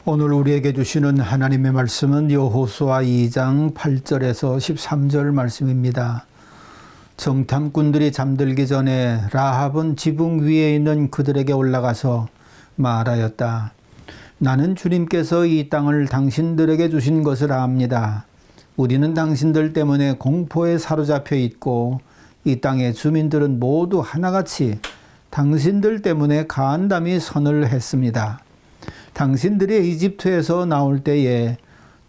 오늘 우리에게 주시는 하나님의 말씀은 여호수아 2장 8절에서 13절 말씀입니다. 정탐꾼들이 잠들기 전에 라합은 지붕 위에 있는 그들에게 올라가서 말하였다. 나는 주님께서 이 땅을 당신들에게 주신 것을 압니다. 우리는 당신들 때문에 공포에 사로잡혀 있고 이 땅의 주민들은 모두 하나같이 당신들 때문에 간담이 선을 했습니다. 당신들이 이집트에서 나올 때에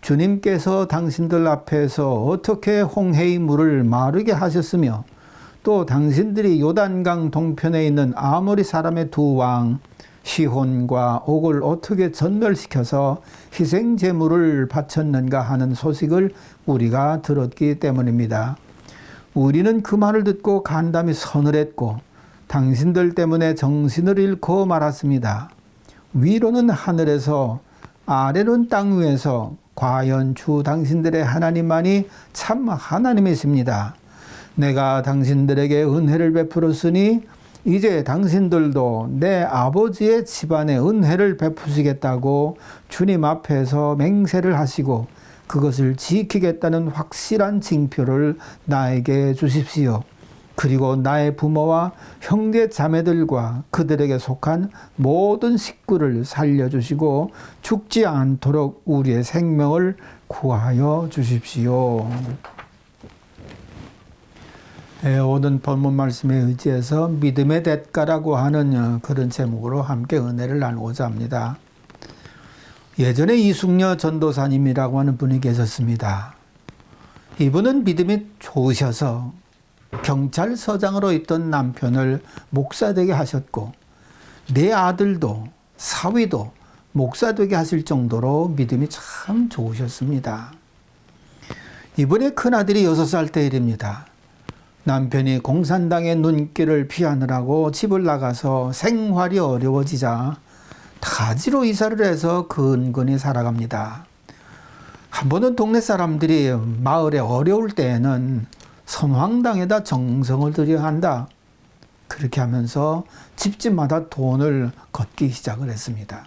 주님께서 당신들 앞에서 어떻게 홍해의 물을 마르게 하셨으며 또 당신들이 요단강 동편에 있는 아모리 사람의 두 왕 시혼과 옥을 어떻게 전멸시켜서 희생 제물을 바쳤는가 하는 소식을 우리가 들었기 때문입니다. 우리는 그 말을 듣고 간담이 선을 했고 당신들 때문에 정신을 잃고 말았습니다. 위로는 하늘에서 아래로는 땅 위에서 과연 주 당신들의 하나님만이 참 하나님이십니다. 내가 당신들에게 은혜를 베풀었으니 이제 당신들도 내 아버지의 집안에 은혜를 베푸시겠다고 주님 앞에서 맹세를 하시고 그것을 지키겠다는 확실한 징표를 나에게 주십시오. 그리고 나의 부모와 형제 자매들과 그들에게 속한 모든 식구를 살려주시고 죽지 않도록 우리의 생명을 구하여 주십시오. 오늘 본문 말씀에 의지해서 믿음의 대가라고 하는 그런 제목으로 함께 은혜를 나누고자 합니다. 예전에 이숙녀 전도사님이라고 하는 분이 계셨습니다. 이분은 믿음이 좋으셔서 경찰서장으로 있던 남편을 목사되게 하셨고 네 아들도 사위도 목사되게 하실 정도로 믿음이 참 좋으셨습니다. 이분의 큰아들이 6살 때 일입니다. 남편이 공산당의 눈길을 피하느라고 집을 나가서 생활이 어려워지자 타지로 이사를 해서 근근히 살아갑니다. 한 번은 동네 사람들이 마을에 어려울 때에는 선황당에다 정성을 들여야 한다. 그렇게 하면서 집집마다 돈을 걷기 시작을 했습니다.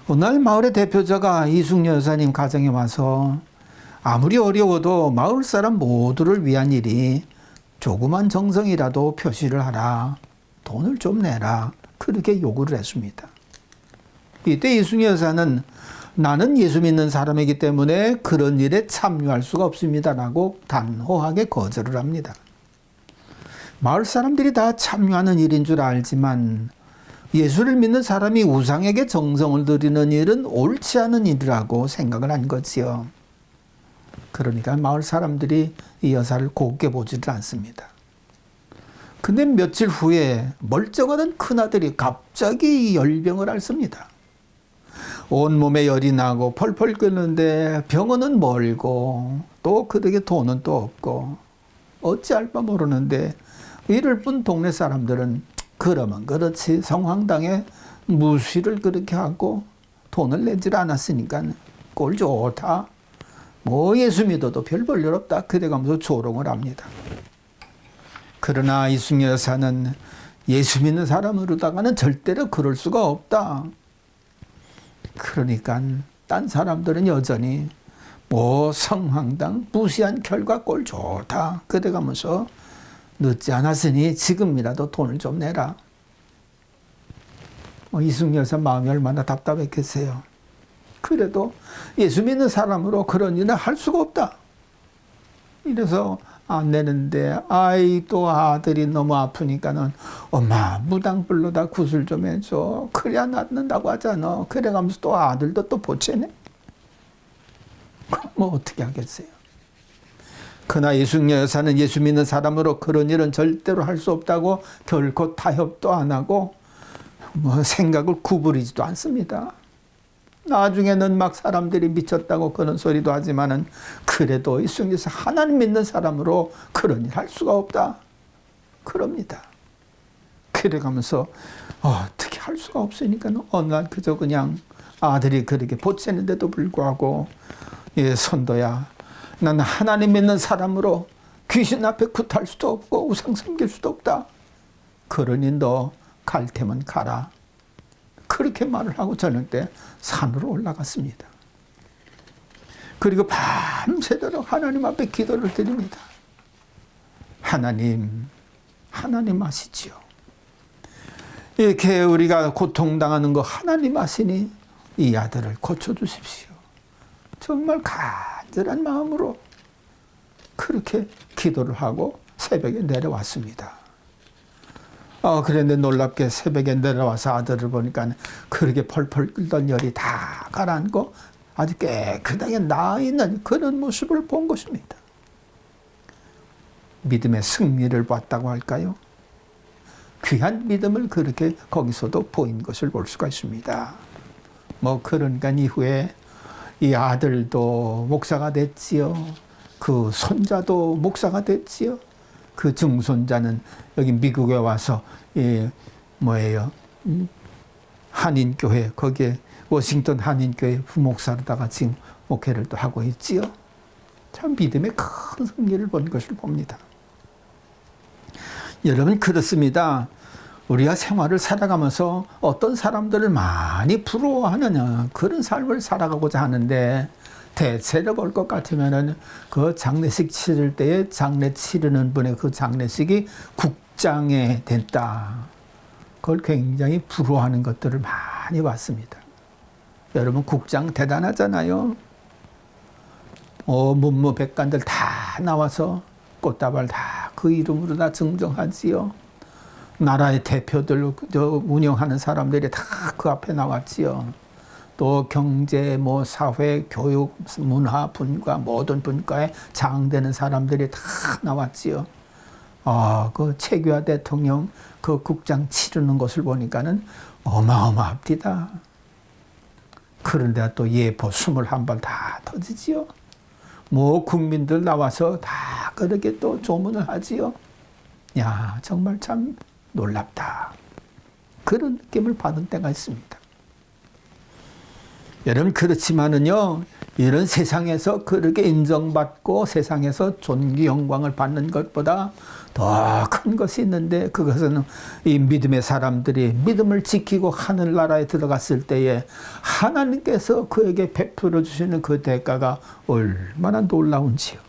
어느 날 마을의 대표자가 이숙녀 여사님 가정에 와서 아무리 어려워도 마을 사람 모두를 위한 일이 조그만 정성이라도 표시를 하라. 돈을 좀 내라. 그렇게 요구를 했습니다. 이때 이숙녀 여사는 나는 예수 믿는 사람이기 때문에 그런 일에 참여할 수가 없습니다라고 단호하게 거절을 합니다. 마을 사람들이 다 참여하는 일인 줄 알지만 예수를 믿는 사람이 우상에게 정성을 들이는 일은 옳지 않은 일이라고 생각을 한 거지요. 그러니까 마을 사람들이 이 여사를 곱게 보지를 않습니다. 근데 며칠 후에 멀쩡하던 큰아들이 갑자기 열병을 앓습니다. 온몸에 열이 나고 펄펄 끓는데 병원은 멀고 또 그에게 돈은 또 없고 어찌할 바 모르는데 이를 뿐 동네 사람들은 그러면 그렇지 성황당에 무시를 그렇게 하고 돈을 내질 않았으니까 꼴 좋다. 뭐 예수 믿어도 별 볼 일 없다. 그래가면서 조롱을 합니다. 그러나 이숙녀 여사는 예수 믿는 사람으로다가는 절대로 그럴 수가 없다. 그러니까 딴 사람들은 여전히 뭐 성황당 무시한 결과 꼴 좋다. 그래가면서 늦지 않았으니 지금이라도 돈을 좀 내라. 이숙녀 여사 마음이 얼마나 답답했겠어요. 그래도 예수 믿는 사람으로 그런 일은 할 수가 없다. 이래서 안 내는데 또 아들이 너무 아프니까는 엄마 무당불로다 구슬 좀 해줘. 그래야 낫는다고 하잖아. 그래가면서 또 아들도 또 보채네. 그럼 뭐 어떻게 하겠어요. 그러나 이숙녀 여사는 예수 믿는 사람으로 그런 일은 절대로 할 수 없다고 결코 타협도 안 하고 뭐 생각을 구부리지도 않습니다. 나중에는 막 사람들이 미쳤다고 그런 소리도 하지만은 그래도 이숙녀 여사 하나님 믿는 사람으로 그런 일 할 수가 없다. 그럽니다. 그래가면서 어떻게 할 수가 없으니까 어느 날 그저 그냥 아들이 그렇게 보채는데도 불구하고 선도야 나는 하나님 믿는 사람으로 귀신 앞에 굿할 수도 없고 우상 섬길 수도 없다. 그러니 너 갈 테면 가라. 그렇게 말을 하고 저녁 때 산으로 올라갔습니다. 그리고 밤새도록 하나님 앞에 기도를 드립니다. 하나님 아시지요. 이렇게 우리가 고통당하는 거 하나님 아시니 이 아들을 고쳐주십시오. 정말 간절한 마음으로 그렇게 기도를 하고 새벽에 내려왔습니다. 그런데 놀랍게 새벽에 내려와서 아들을 보니까 그렇게 펄펄 끓던 열이 다 가라앉고 아주 깨끗하게 나아있는 그런 모습을 본 것입니다. 믿음의 승리를 봤다고 할까요? 귀한 믿음을 그렇게 거기서도 보인 것을 볼 수가 있습니다. 그러니까 이후에 이 아들도 목사가 됐지요. 그 손자도 목사가 됐지요. 그 증손자는 여기 미국에 와서 한인교회 거기에 워싱턴 한인교회 부목사로다가 지금 목회를 또 하고 있지요. 참 믿음의 큰 승리를 본 것을 봅니다. 여러분 그렇습니다. 우리가 생활을 살아가면서 어떤 사람들을 많이 부러워하느냐 그런 삶을 살아가고자 하는데 대체로 볼 것 같으면은 그 장례식 치를 때에 장례 치르는 분의 그 장례식이 국장에 됐다. 그걸 굉장히 부러워하는 것들을 많이 봤습니다. 여러분 국장 대단하잖아요. 문무백관들 다 나와서 꽃다발 다 그 이름으로 다 증정하지요. 나라의 대표들 운영하는 사람들이 다 그 앞에 나왔지요. 또 경제, 사회, 교육, 문화, 분과 모든 분과에 장되는 사람들이 다 나왔지요. 그 최규하 대통령 그 국장 치르는 것을 보니까는 어마어마합니다. 그런데 또 예포 21발 다 터지지요. 국민들 나와서 다 그렇게 또 조문을 하지요. 야, 정말 참 놀랍다. 그런 느낌을 받은 때가 있습니다. 여러분 그렇지만은요, 이런 세상에서 그렇게 인정받고 세상에서 존귀 영광을 받는 것보다 더 큰 것이 있는데 그것은 이 믿음의 사람들이 믿음을 지키고 하늘나라에 들어갔을 때에 하나님께서 그에게 베풀어 주시는 그 대가가 얼마나 놀라운지요.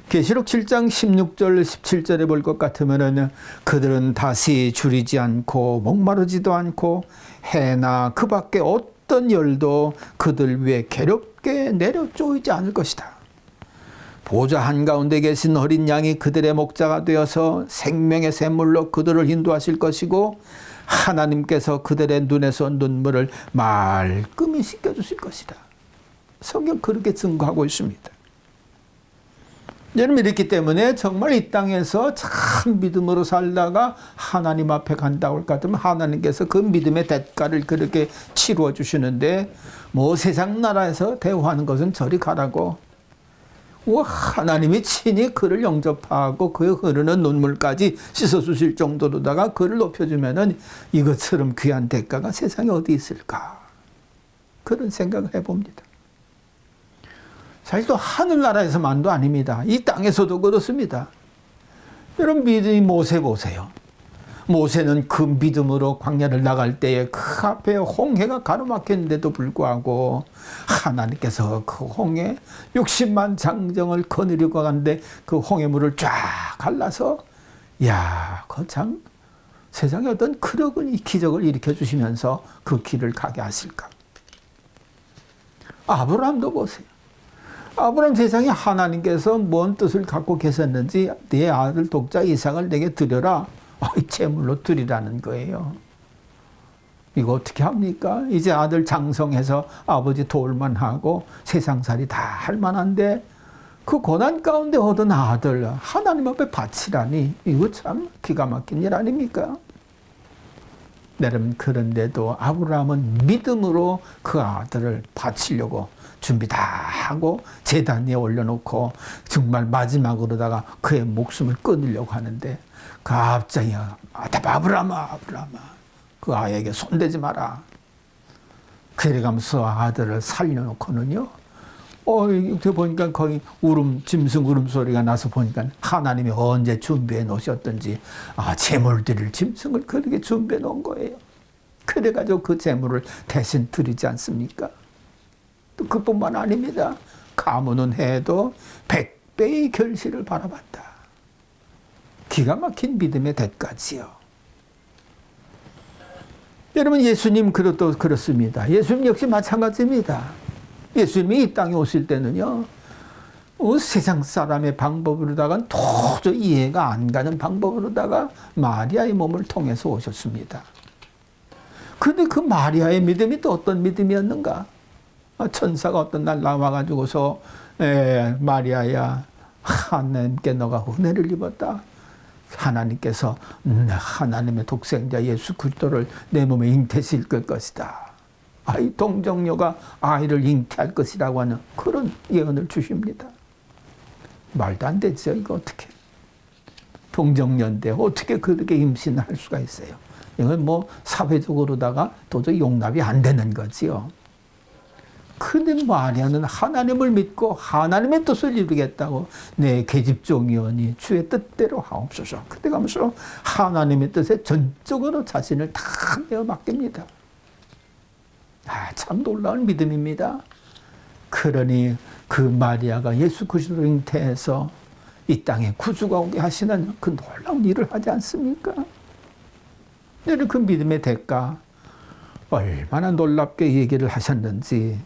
계시록 7장 16절 17절에 볼 것 같으면은 그들은 다시 줄이지 않고 목마르지도 않고 해나 그 밖에 어떤 열도 그들 위에 괴롭게 내려 쪼이지 않을 것이다. 보좌 한가운데 계신 어린 양이 그들의 목자가 되어서 생명의 샘물로 그들을 인도하실 것이고 하나님께서 그들의 눈에서 눈물을 말끔히 씻겨주실 것이다. 성경 그렇게 증거하고 있습니다. 여러분 이렇기 때문에 정말 이 땅에서 참 믿음으로 살다가 하나님 앞에 간다고 할 것 같으면 하나님께서 그 믿음의 대가를 그렇게 치루어 주시는데 세상 나라에서 대우하는 것은 저리 가라고 하나님이 친히 그를 영접하고 그의 흐르는 눈물까지 씻어주실 정도로다가 그를 높여주면은 이것처럼 귀한 대가가 세상에 어디 있을까? 그런 생각을 해봅니다. 사실 또 하늘나라에서만도 아닙니다. 이 땅에서도 그렇습니다. 여러분 믿음이 모세 보세요. 모세는 그 믿음으로 광야를 나갈 때에 그 앞에 홍해가 가로막혔는데도 불구하고 하나님께서 그 홍해 60만 장정을 거느리고 가는데 그 홍해물을 쫙 갈라서 그 참 세상에 어떤 그러한 기적을 일으켜 주시면서 그 길을 가게 하실까. 아브라함도 보세요. 아브라함 세상에 하나님께서 뭔 뜻을 갖고 계셨는지 내 아들 독자 이삭을 내게 드려라. 제물로 드리라는 거예요. 이거 어떻게 합니까? 이제 아들 장성해서 아버지 도울만 하고 세상살이 다 할 만한데 그 고난 가운데 얻은 아들 하나님 앞에 바치라니 이거 참 기가 막힌 일 아닙니까? 여러분 그런데도 아브라함은 믿음으로 그 아들을 바치려고 준비 다 하고 제단 위에 올려놓고 정말 마지막으로다가 그의 목숨을 끊으려고 하는데 갑자기 아브라함아 그 아이에게 손대지 마라. 그래가면서 아들을 살려놓고는요. 이렇게 보니까 거기 짐승 울음소리가 나서 보니까 하나님이 언제 준비해 놓으셨던지 제물 드릴 짐승을 그렇게 준비해 놓은 거예요. 그래가지고 그 재물을 대신 드리지 않습니까? 또 그뿐만 아닙니다. 가문은 해도 100배의 결실을 바라봤다. 기가 막힌 믿음의 대가지요. 여러분, 예수님 그것도 그렇습니다. 예수님 역시 마찬가지입니다. 예수님이 이 땅에 오실 때는요, 세상 사람의 방법으로다가 도저히 이해가 안 가는 방법으로다가 마리아의 몸을 통해서 오셨습니다. 그런데 그 마리아의 믿음이 또 어떤 믿음이었는가? 천사가 어떤 날 나와가지고서 마리아야, 하나님께 너가 은혜를 입었다. 하나님께서 하나님의 독생자 예수 그리스도를 내 몸에 잉태실 것이다. 아이 동정녀가 아이를 잉태할 것이라고 하는 그런 예언을 주십니다. 말도 안 되죠. 이거 어떻게 동정녀인데 어떻게 그렇게 임신을 할 수가 있어요. 이건 뭐 사회적으로다가 도저히 용납이 안 되는 거지요. 근데 마리아는 하나님을 믿고 하나님의 뜻을 이루겠다고 내 계집종이오니 주의 뜻대로 하옵소서. 그때 가면서 하나님의 뜻에 전적으로 자신을 다 내어 맡깁니다. 참 놀라운 믿음입니다. 그러니 그 마리아가 예수 그리스도를 잉태해서 이 땅에 구주가 오게 하시는 그 놀라운 일을 하지 않습니까? 여러분, 그 믿음의 대가 얼마나 놀랍게 얘기를 하셨는지,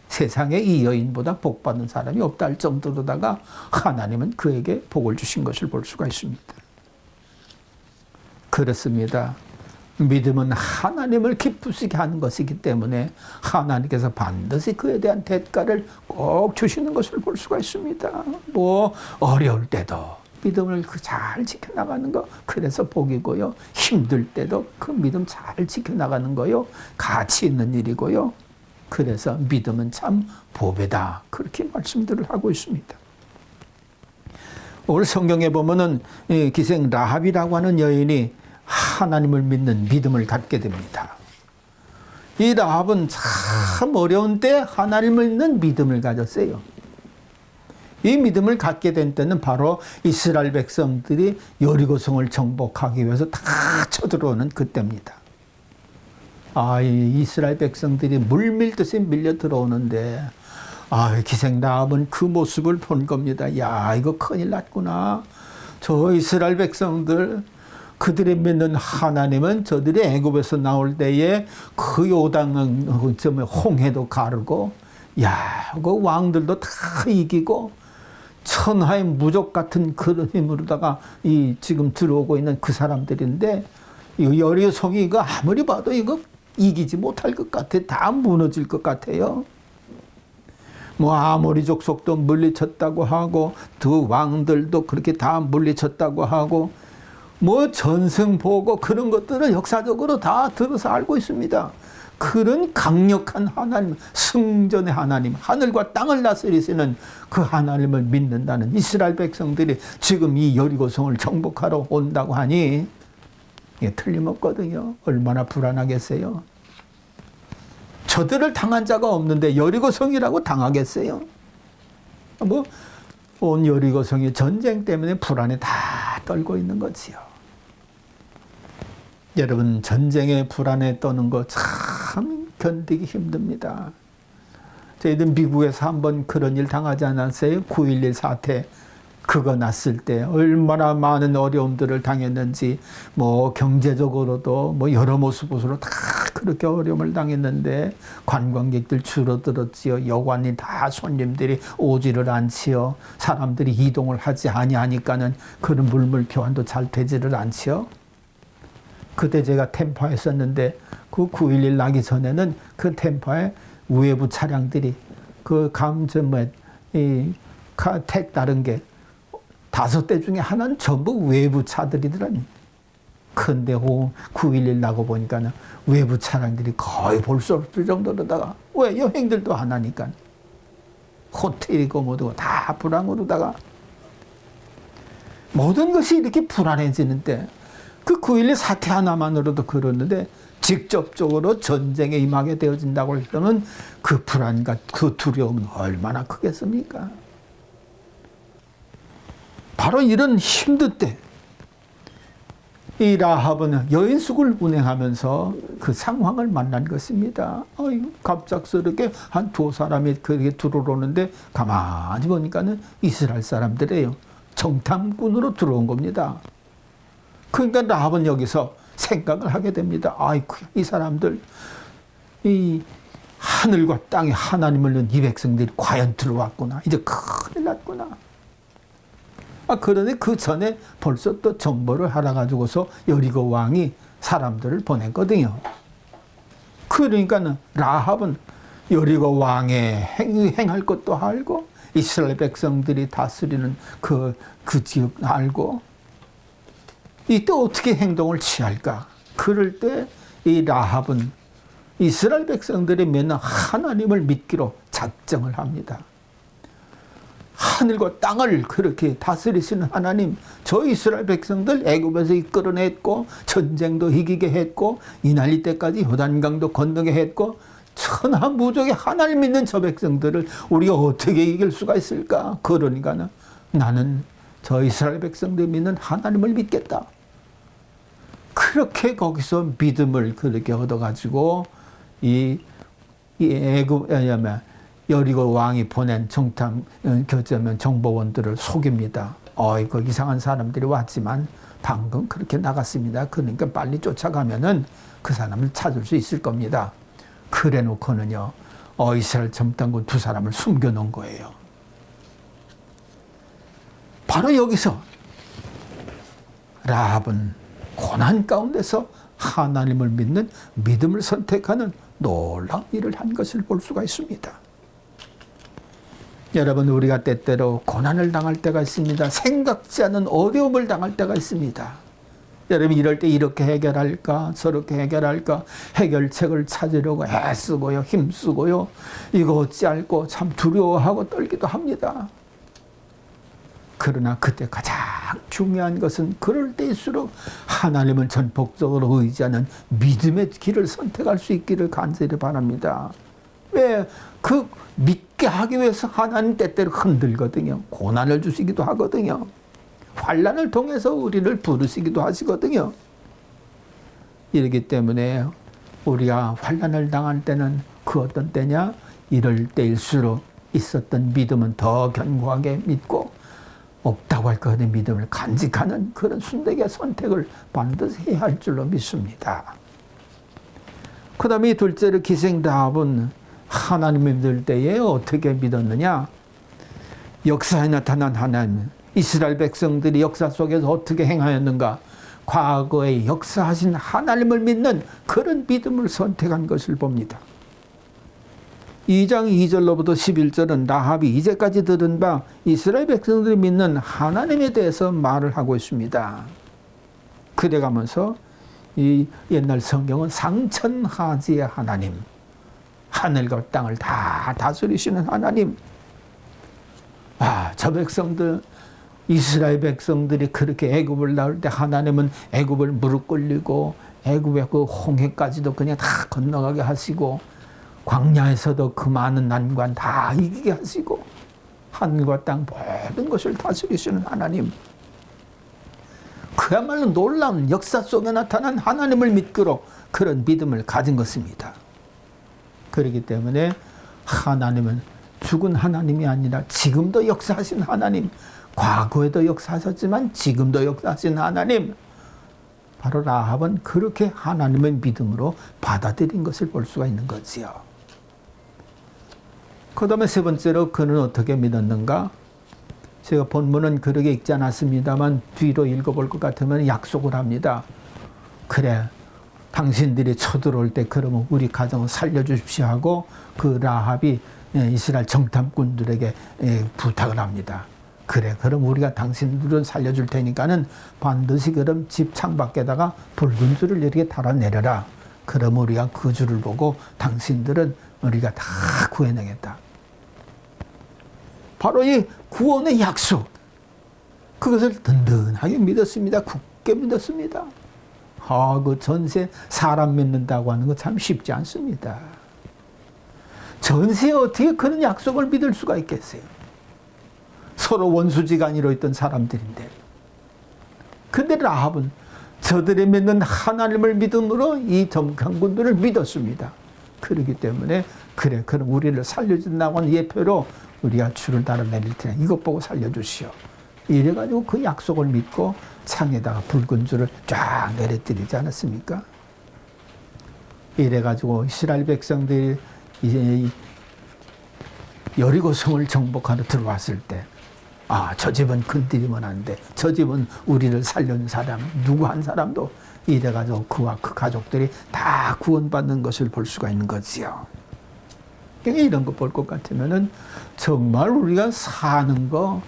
세상에 이 여인보다 복받은 사람이 없다 할 정도로다가 하나님은 그에게 복을 주신 것을 볼 수가 있습니다. 그렇습니다. 믿음은 하나님을 기쁘시게 하는 것이기 때문에 하나님께서 반드시 그에 대한 대가를 꼭 주시는 것을 볼 수가 있습니다. 뭐 어려울 때도 믿음을 잘 지켜나가는 거, 그래서 복이고요. 힘들 때도 그 믿음 잘 지켜나가는 거요, 가치 있는 일이고요. 그래서 믿음은 참 보배다, 그렇게 말씀들을 하고 있습니다. 오늘 성경에 보면은 기생 라합이라고 하는 여인이 하나님을 믿는 믿음을 갖게 됩니다. 이 라합은 참 어려운 때 하나님을 믿는 믿음을 가졌어요. 이 믿음을 갖게 된 때는 바로 이스라엘 백성들이 여리고성을 정복하기 위해서 다 쳐들어오는 그때입니다. 이 이스라엘 백성들이 물밀듯이 밀려 들어오는데, 기생 라합은 그 모습을 본 겁니다. 야, 이거 큰일 났구나. 저 이스라엘 백성들, 그들이 믿는 하나님은 저들이 애굽에서 나올 때에 그 요단 홍해도 가르고, 그 왕들도 다 이기고, 천하의 무적 같은 그런 힘으로다가 지금 들어오고 있는 그 사람들인데, 이 여리고성이 이거 아무리 봐도 이거 이기지 못할 것 같아. 다 무너질 것 같아요. 뭐 아모리 족속도 물리쳤다고 하고, 두 왕들도 그렇게 다 물리쳤다고 하고, 뭐 전승보고 그런 것들은 역사적으로 다 들어서 알고 있습니다. 그런 강력한 하나님, 승전의 하나님, 하늘과 땅을 다스리시는 그 하나님을 믿는다는 이스라엘 백성들이 지금 이 여리고성을 정복하러 온다고 하니 이게 틀림없거든요. 얼마나 불안하겠어요. 저들을 당한 자가 없는데 여리고성이라고 당하겠어요. 뭐 온 여리고성이 전쟁 때문에 불안에 다 떨고 있는 거지요. 여러분, 전쟁에 불안에 떠는 거 참 견디기 힘듭니다. 저희들 미국에서 한번 그런 일 당하지 않았어요? 9.11 사태 그거 났을 때 얼마나 많은 어려움들을 당했는지, 뭐 경제적으로도 뭐 여러 모습으로 다 그렇게 어려움을 당했는데 관광객들 줄어들었지요. 여관이 다 손님들이 오지를 않지요. 사람들이 이동을 하지 아니하니까는 그런 물물 교환도 잘 되지를 않지요. 그때 제가 템파에 있었는데 그 9.11 나기 전에는 그 템파에 외부 차량들이 택 다른 게 5대 중에 하나는 전부 외부 차들이더라니. 근데 9.11 나고 보니까는 외부 차량들이 거의 볼 수 없을 정도로다가, 왜? 여행들도 안 하니까. 호텔이고 뭐고 다 불황으로다가 모든 것이 이렇게 불안해지는 때, 그 9.11 사태 하나만으로도 그러는데 직접적으로 전쟁에 임하게 되어진다고 했다면 그 불안과 그 두려움은 얼마나 크겠습니까? 바로 이런 힘들 때 이 라합은 여인숙을 운행하면서 그 상황을 만난 것입니다. 갑작스럽게 한 두 사람이 그렇게 들어오는데 가만히 보니까는 이스라엘 사람들이에요. 정탐꾼으로 들어온 겁니다. 그러니까 라합은 여기서 생각을 하게 됩니다. 아이고, 이 사람들, 이 하늘과 땅에 하나님을 넣은 이 백성들이 과연 들어왔구나. 이제 큰일 났구나. 그런데 그 전에 벌써 또 정보를 알아가지고서 여리고 왕이 사람들을 보냈거든요. 그러니까는 라합은 여리고 왕의 행할 것도 알고, 이스라엘 백성들이 다스리는 그 지역 알고, 이때 어떻게 행동을 취할까? 그럴 때 이 라합은 이스라엘 백성들이 맨날 하나님을 믿기로 작정을 합니다. 하늘과 땅을 그렇게 다스리시는 하나님, 저 이스라엘 백성들 애굽에서 이끌어냈고 전쟁도 이기게 했고 이날리 때까지 요단강도 건너게 했고 천하무적에 하나님 믿는 저 백성들을 우리가 어떻게 이길 수가 있을까? 그러니까 나는 저 이스라엘 백성들 믿는 하나님을 믿겠다. 그렇게 거기서 믿음을 그렇게 얻어가지고 이 애굽 여리고 왕이 보낸 정탐 교제면 정보원들을 속입니다. 이거 이상한 사람들이 왔지만 방금 그렇게 나갔습니다. 그러니까 빨리 쫓아가면은 그 사람을 찾을 수 있을 겁니다. 그래 놓고는요, 이스라엘 정탐꾼 두 사람을 숨겨놓은 거예요. 바로 여기서 라합은 고난 가운데서 하나님을 믿는 믿음을 선택하는 놀라운 일을 한 것을 볼 수가 있습니다. 여러분, 우리가 때때로 고난을 당할 때가 있습니다. 생각지 않은 어려움을 당할 때가 있습니다. 여러분, 이럴 때 이렇게 해결할까 저렇게 해결할까 해결책을 찾으려고 애쓰고요, 힘쓰고요, 이거 어찌할꼬 참 두려워하고 떨기도 합니다. 그러나 그때 가장 중요한 것은 그럴 때일수록 하나님을 전폭적으로 의지하는 믿음의 길을 선택할 수 있기를 간절히 바랍니다. 왜? 그 믿게 하기 위해서 하나님 때때로 흔들거든요. 고난을 주시기도 하거든요. 환난을 통해서 우리를 부르시기도 하시거든요. 이러기 때문에 우리가 환난을 당할 때는 그 어떤 때냐? 이럴 때일수록 있었던 믿음은 더 견고하게 믿고 없다고 할 것 같은 믿음을 간직하는 그런 순례의 선택을 반드시 해야 할 줄로 믿습니다. 그 다음에 둘째로 기생라합은 하나님을 믿을 때에 어떻게 믿었느냐? 역사에 나타난 하나님, 이스라엘 백성들이 역사 속에서 어떻게 행하였는가? 과거에 역사하신 하나님을 믿는 그런 믿음을 선택한 것을 봅니다. 2장 2절로부터 11절은 라합이 이제까지 들은 바 이스라엘 백성들이 믿는 하나님에 대해서 말을 하고 있습니다. 그래가면서 이 옛날 성경은 상천하지의 하나님, 하늘과 땅을 다 다스리시는 하나님, 저 백성들, 이스라엘 백성들이 그렇게 애굽을 나올 때 하나님은 애굽을 무릎 꿇리고 애굽의 그 홍해까지도 그냥 다 건너가게 하시고 광야에서도 그 많은 난관 다 이기게 하시고 하늘과 땅 모든 것을 다스리시는 하나님, 그야말로 놀라운 역사 속에 나타난 하나님을 믿기로 그런 믿음을 가진 것입니다. 그렇기 때문에 하나님은 죽은 하나님이 아니라 지금도 역사하신 하나님, 과거에도 역사하셨지만 지금도 역사하신 하나님, 바로 라합은 그렇게 하나님의 믿음으로 받아들인 것을 볼 수가 있는 거지요. 그 다음에 세 번째로 그는 어떻게 믿었는가? 제가 본문은 그렇게 읽지 않았습니다만 뒤로 읽어볼 것 같으면 약속을 합니다. 그래, 당신들이 쳐들어올 때 그러면 우리 가정을 살려주십시오 하고 그 라합이 이스라엘 정탐꾼들에게 부탁을 합니다. 그래, 그럼 우리가 당신들은 살려줄 테니까는 반드시 그럼 집 창밖에다가 붉은 줄을 이렇게 달아내려라. 그럼 우리가 그 줄을 보고 당신들은 우리가 다 구해내겠다. 바로 이 구원의 약속, 그것을 든든하게 믿었습니다. 굳게 믿었습니다. 그 전세 사람 믿는다고 하는 거 참 쉽지 않습니다. 전세에 어떻게 그런 약속을 믿을 수가 있겠어요? 서로 원수지간이로 있던 사람들인데. 근데 라합은 저들이 믿는 하나님을 믿음으로 이 정강군들을 믿었습니다. 그렇기 때문에 그래 그럼 우리를 살려준다고 하는 예표로 우리가 주를 달아 내릴 테니 이것 보고 살려주시오. 이래가지고 그 약속을 믿고 창에다가 붉은 줄을 쫙 내려뜨리지 않았습니까? 이래가지고 이스라엘 백성들이 이제 여리고성을 정복하러 들어왔을 때, 아, 저 집은 건드리면 안 돼. 저 집은 우리를 살려준 사람, 누구 한 사람도 이래가지고 그와 그 가족들이 다 구원받는 것을 볼 수가 있는 거지요. 이런 거 볼 것 같으면은 정말 우리가 사는 거,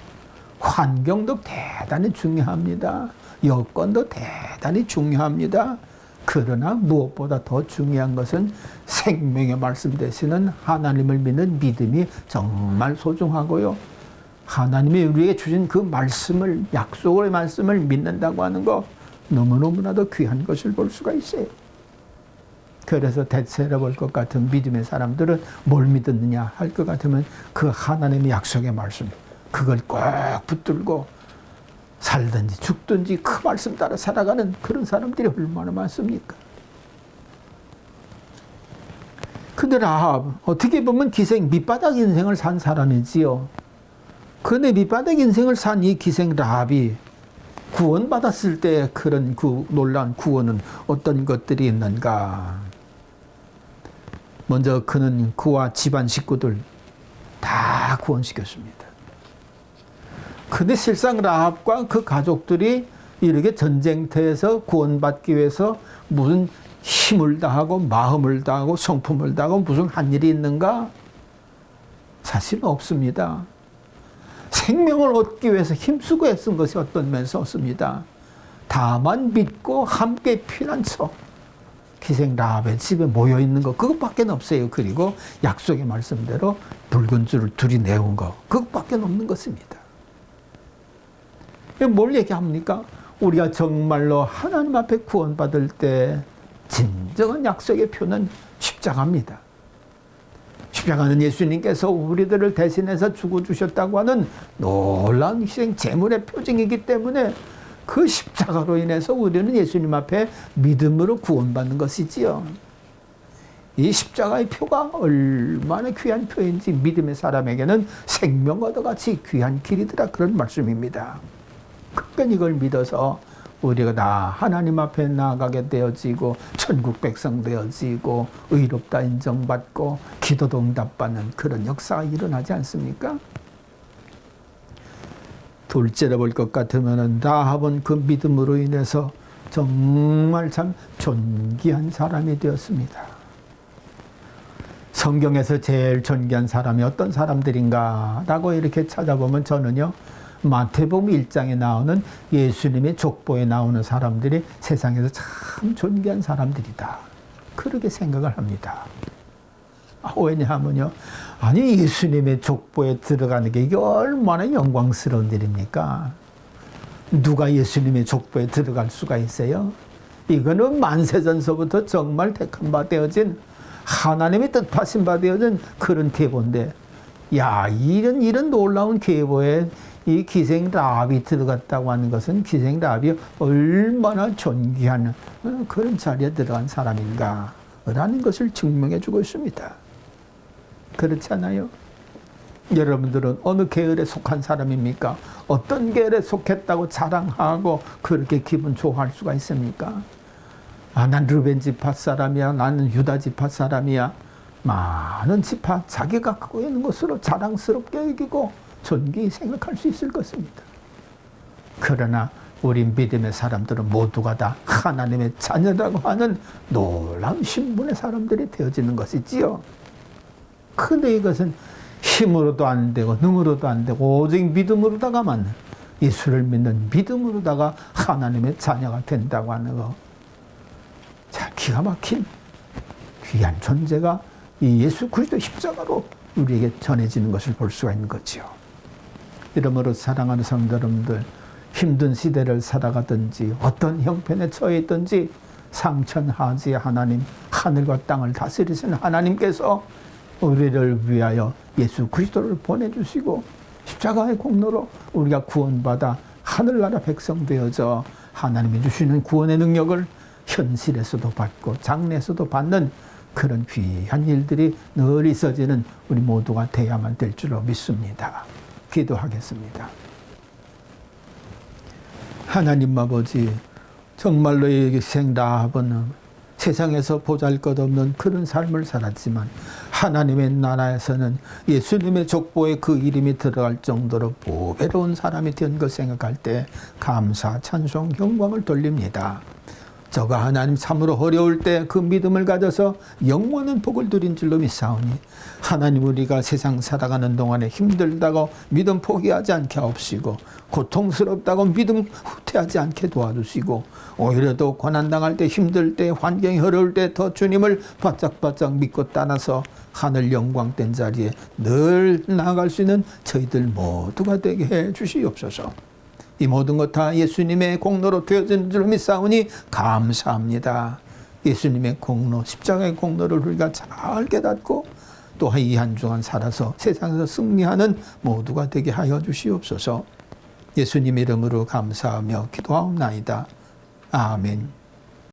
환경도 대단히 중요합니다. 여건도 대단히 중요합니다. 그러나 무엇보다 더 중요한 것은 생명의 말씀 되시는 하나님을 믿는 믿음이 정말 소중하고요. 하나님이 우리에게 주신 그 말씀을, 약속의 말씀을 믿는다고 하는 거 너무너무나도 귀한 것을 볼 수가 있어요. 그래서 대체로 볼 것 같은 믿음의 사람들은 뭘 믿었느냐 할 것 같으면 그 하나님의 약속의 말씀, 그걸 꼭 붙들고 살든지 죽든지 그 말씀 따라 살아가는 그런 사람들이 얼마나 많습니까? 근데 라합, 어떻게 보면 기생, 밑바닥 인생을 산 사람이지요. 그런데 밑바닥 인생을 산 이 기생 라합이 구원받았을 때 그런 그 놀라운 구원은 어떤 것들이 있는가? 먼저 그는 그와 집안 식구들 다 구원시켰습니다. 근데 실상 라합과 그 가족들이 이렇게 전쟁터에서 구원받기 위해서 무슨 힘을 다하고 마음을 다하고 성품을 다하고 무슨 한 일이 있는가? 사실은 없습니다. 생명을 얻기 위해서 힘쓰고 애쓴 것이 어떤 면에서 없습니다. 다만 믿고 함께 피난처, 기생 라합의 집에 모여있는 거 그것밖에 없어요. 그리고 약속의 말씀대로 붉은 줄을 둘이 내온 거 그것밖에 없는 것입니다. 뭘 얘기합니까? 우리가 정말로 하나님 앞에 구원받을 때 진정한 약속의 표는 십자가입니다. 십자가는 예수님께서 우리들을 대신해서 죽어주셨다고 하는 놀라운 희생 제물의 표징이기 때문에 그 십자가로 인해서 우리는 예수님 앞에 믿음으로 구원받는 것이지요. 이 십자가의 표가 얼마나 귀한 표인지 믿음의 사람에게는 생명과도 같이 귀한 길이더라 그런 말씀입니다. 끝까지 이걸 믿어서 우리가 다 하나님 앞에 나아가게 되어지고 천국 백성 되어지고 의롭다 인정받고 기도도 응답받는 그런 역사가 일어나지 않습니까? 둘째로 볼 것 같으면 라합은 그 믿음으로 인해서 정말 참 존귀한 사람이 되었습니다. 성경에서 제일 존귀한 사람이 어떤 사람들인가 라고 이렇게 찾아보면 저는요, 마태복음 1장에 나오는 예수님의 족보에 나오는 사람들이 세상에서 참 존귀한 사람들이다. 그렇게 생각을 합니다. 왜냐하면요, 아니 예수님의 족보에 들어가는 게 이게 얼마나 영광스러운 일입니까? 누가 예수님의 족보에 들어갈 수가 있어요? 이거는 만세전서부터 정말 택한 바 되어진 하나님의 뜻하신 바 되어진 그런 계보인데, 야, 이런 놀라운 계보에 이 기생 라합이 들어갔다고 하는 것은 기생 라합이 얼마나 존귀한 그런 자리에 들어간 사람인가라는 것을 증명해 주고 있습니다. 그렇지 않아요? 여러분들은 어느 계열에 속한 사람입니까? 어떤 계열에 속했다고 자랑하고 그렇게 기분 좋아할 수가 있습니까? 아, 난 르벤 지파 사람이야. 나는 유다 지파 사람이야. 많은 지파 자기가 갖고 있는 것으로 자랑스럽게 여기고 존귀히 생각할 수 있을 것입니다. 그러나 우리 믿음의 사람들은 모두가 다 하나님의 자녀라고 하는 놀라운 신분의 사람들이 되어지는 것이지요. 근데 이것은 힘으로도 안 되고 능으로도 안 되고 오직 믿음으로다가만, 예수를 믿는 믿음으로다가 하나님의 자녀가 된다고 하는 거. 자, 기가 막힌 귀한 존재가 이 예수 그리스도 십자가로 우리에게 전해지는 것을 볼 수가 있는 거죠. 이러므로 사랑하는 성도 여러분들, 힘든 시대를 살아가든지 어떤 형편에 처해 있든지 상천하지 하나님, 하늘과 땅을 다스리시는 하나님께서 우리를 위하여 예수 그리스도를 보내주시고 십자가의 공로로 우리가 구원받아 하늘나라 백성 되어져 하나님이 주시는 구원의 능력을 현실에서도 받고 장래에서도 받는 그런 귀한 일들이 늘 있어지는 우리 모두가 돼야만 될 줄로 믿습니다. 기도하겠습니다. 하나님 아버지, 정말로 이 생라합은 세상에서 보잘것없는 그런 삶을 살았지만 하나님의 나라에서는 예수님의 족보에 그 이름이 들어갈 정도로 보배로운 사람이 된 걸 생각할 때 감사, 찬송, 영광을 돌립니다. 저가 하나님 참으로 어려울 때 그 믿음을 가져서 영원한 복을 누린 줄로 믿사오니 하나님 우리가 세상 살아가는 동안에 힘들다고 믿음 포기하지 않게 하옵시고 고통스럽다고 믿음 후퇴하지 않게 도와주시고 오히려 더 고난당할 때 힘들 때 환경이 어려울 때 더 주님을 바짝바짝 믿고 따라서 하늘 영광된 자리에 늘 나아갈 수 있는 저희들 모두가 되게 해 주시옵소서. 이 모든 것 다 예수님의 공로로 되어진 줄 믿사오니 감사합니다. 예수님의 공로, 십자가의 공로를 우리가 잘 깨닫고 또한 이 한 주간 살아서 세상에서 승리하는 모두가 되게 하여 주시옵소서. 예수님 이름으로 감사하며 기도하옵나이다. 아멘.